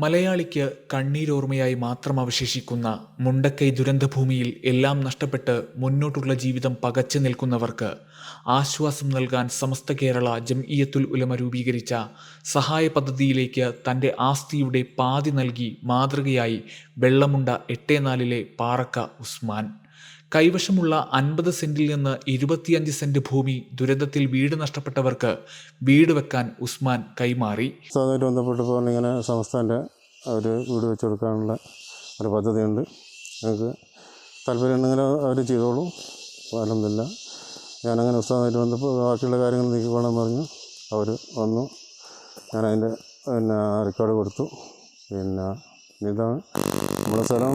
മലയാളിക്ക് കണ്ണീരോർമ്മയായി മാത്രം അവശേഷിക്കുന്ന മുണ്ടക്കൈ ദുരന്തഭൂമിയിൽ എല്ലാം നഷ്ടപ്പെട്ട് മുന്നോട്ടുള്ള ജീവിതം പകച്ചു നിൽക്കുന്നവർക്ക് ആശ്വാസം നൽകാൻ സമസ്ത കേരള ജംഇയ്യത്തുൽ ഉലമ രൂപീകരിച്ച സഹായ പദ്ധതിയിലേക്ക് തൻ്റെ ആസ്തിയുടെ പാതി നൽകി മാതൃകയായി വെള്ളമുണ്ട 84-ലെ പാറക്ക ഉസ്മാൻ. കൈവശമുള്ള 50 സെന്റിൽ നിന്ന് 25 സെന്റ് ഭൂമി ദുരന്തത്തിൽ വീട് നഷ്ടപ്പെട്ടവർക്ക് വീട് വെക്കാൻ ഉസ്മാൻ കൈമാറി. അതുമായിട്ട് ബന്ധപ്പെട്ടപ്പോൾ ഇങ്ങനെ സംസ്ഥാനത്തെ ഒരു വീട് വെച്ച് കൊടുക്കാനുള്ള ഒരു പദ്ധതിയുണ്ട്. ഞങ്ങൾക്ക് താല്പര്യമുണ്ടെങ്കിൽ അവർ ചെയ്തോളൂ. അൽഹംദുലില്ല. ഞാനങ്ങനെ ഉസ്താദുമായിട്ട് ബന്ധപ്പോൾ ബാക്കിയുള്ള കാര്യങ്ങൾ നീക്കിക്കോളാൻ പറഞ്ഞു. അവർ വന്നു. ഞാനതിൻ്റെ റെക്കോർഡ് കൊടുത്തു. ഇതാണ് നമ്മുടെ സ്ഥലം.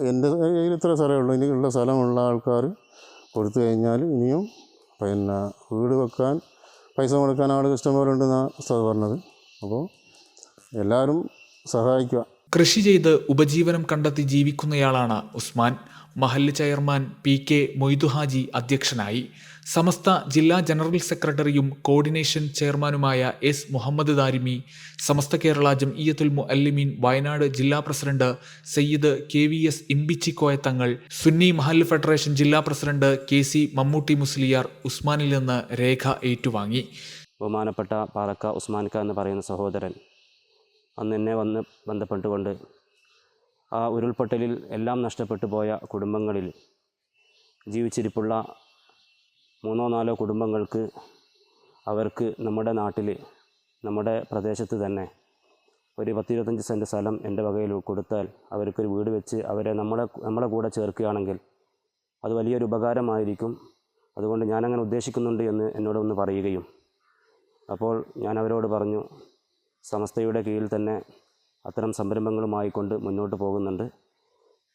എൻ്റെ കയ്യിൽ ഇത്ര സ്ഥലമേ ഉള്ളൂ. എനിക്കുള്ള സ്ഥലമുള്ള ആൾക്കാർ കൊടുത്തു കഴിഞ്ഞാൽ ഇനിയും വീട് വെക്കാൻ പൈസ കൊടുക്കാൻ ആൾ ഇഷ്ടംപോലെ ഉണ്ടെന്നാണ് ഉസ്താദ് പറഞ്ഞത്. അപ്പോൾ എല്ലാവരും സഹായിക്കുക. കൃഷി ചെയ്ത് ഉപജീവനം കണ്ടെത്തി ജീവിക്കുന്നയാളാണ് ഉസ്മാൻ. മഹല്ല് ചെയർമാൻ PK മൊയ്തു ഹാജി അധ്യക്ഷനായി. സമസ്ത ജില്ലാ ജനറൽ സെക്രട്ടറിയും കോർഡിനേഷൻ ചെയർമാനുമായ S മുഹമ്മദ് ദാരിമി, സമസ്ത കേരള ജംഇയ്യത്തുൽ മുഅല്ലിമീൻ വയനാട് ജില്ലാ പ്രസിഡന്റ് സയ്യിദ് KVS ഇമ്പിച്ചിക്കോയ തങ്ങൾ, സുന്നി മഹല്ല് ഫെഡറേഷൻ ജില്ലാ പ്രസിഡന്റ് KC മമ്മൂട്ടി മുസ്ലിയാർ ഉസ്മാനിൽ നിന്ന് രേഖ ഏറ്റുവാങ്ങി. ബഹുമാനപ്പെട്ട പാറക്ക ഉസ്മാൻക എന്ന് പറയുന്ന സഹോദരൻ അന്ന് എന്നെ വന്ന് ബന്ധപ്പെട്ടുകൊണ്ട് ആ ഉരുൾപൊട്ടലിൽ എല്ലാം നഷ്ടപ്പെട്ടു പോയ കുടുംബങ്ങളിൽ ജീവിച്ചിരിപ്പുള്ള 3-4 കുടുംബങ്ങൾക്ക് അവർക്ക് നമ്മുടെ നാട്ടിൽ നമ്മുടെ പ്രദേശത്ത് തന്നെ ഒരു 10-25 സെൻറ്റ് സ്ഥലം എൻ്റെ വകയിൽ കൊടുത്താൽ അവർക്കൊരു വീട് വെച്ച് അവരെ നമ്മളെ കൂടെ ചേർക്കുകയാണെങ്കിൽ അത് വലിയൊരു ഉപകാരമായിരിക്കും. അതുകൊണ്ട് ഞാനങ്ങനെ ഉദ്ദേശിക്കുന്നുണ്ട് എന്ന് എന്നോട് ഒന്ന് പറയുകയും, അപ്പോൾ ഞാൻ അവരോട് പറഞ്ഞു, സമസ്തയുടെ കീഴിൽ തന്നെ അത്തരം സംരംഭങ്ങളുമായി കൊണ്ട് മുന്നോട്ട് പോകുന്നുണ്ട്.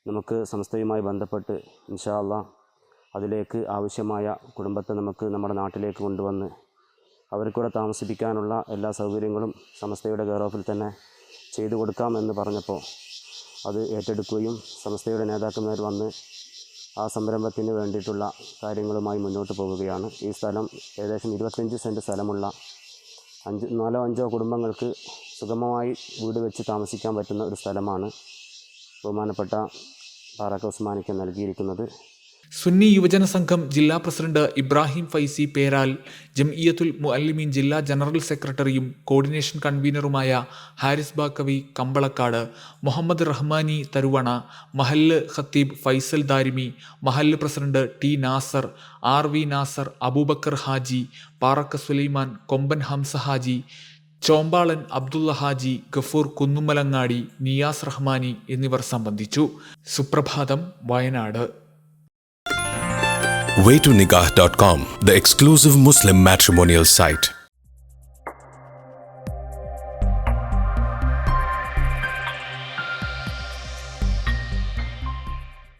നമുക്ക് സംസ്ഥയുമായി ബന്ധപ്പെട്ട് ഇൻഷാ അല്ലാഹ് അതിലേക്ക് ആവശ്യമായ കുടുംബത്തെ നമുക്ക് നമ്മുടെ നാട്ടിലേക്ക് കൊണ്ടുവന്ന് അവർക്കൂടെ താമസിപ്പിക്കാനുള്ള എല്ലാ സൗകര്യങ്ങളും സമസ്തയുടെ കെയർ ഓഫിൽ തന്നെ ചെയ്തു കൊടുക്കാമെന്ന് പറഞ്ഞപ്പോൾ അത് ഏറ്റെടുക്കുകയും സമസ്തയുടെ നേതാക്കന്മാർ വന്ന് ആ സംരംഭത്തിന് വേണ്ടിയിട്ടുള്ള കാര്യങ്ങളുമായി മുന്നോട്ട് പോവുകയാണ്. ഈ സ്ഥലം ഏകദേശം 25 സെൻറ്റ് സ്ഥലമുള്ള 4-5 കുടുംബങ്ങൾക്ക് സുഗമമായി വീട് വെച്ച് താമസിക്കാൻ പറ്റുന്ന ഒരു സ്ഥലമാണ് ബഹുമാനപ്പെട്ട പാറക്ക ഉസ്മാനിക്ക് നൽകിയിരിക്കുന്നത്. സുന്നി യുവജന സംഘം ജില്ലാ പ്രസിഡന്റ് ഇബ്രാഹിം ഫൈസി പേരാൽ, ജംഇയ്യത്തുൽ മുഅല്ലിമീൻ ജില്ലാ ജനറൽ സെക്രട്ടറിയും കോർഡിനേഷൻ കൺവീനറുമായ ഹാരിസ് ബാക്കവി കമ്പളക്കാട്, മുഹമ്മദ് റഹ്മാനി തരുവണ, മഹല്ല് ഖത്തീബ് ഫൈസൽ ദാരിമി, മഹല്ല് president T Nasar, RV Nasar, Abubakar Haji, Parakka Sulaiman, Komban Hamza Haji, ചോമ്പാളൻ Abdulla Haji, Gafoor കുന്നുമലങ്ങാടി, Niyas Rahmani എന്നിവർ സംബന്ധിച്ചു. സുപ്രഭാതം, Wayanad. Waytonikah.com, the exclusive Muslim matrimonial site.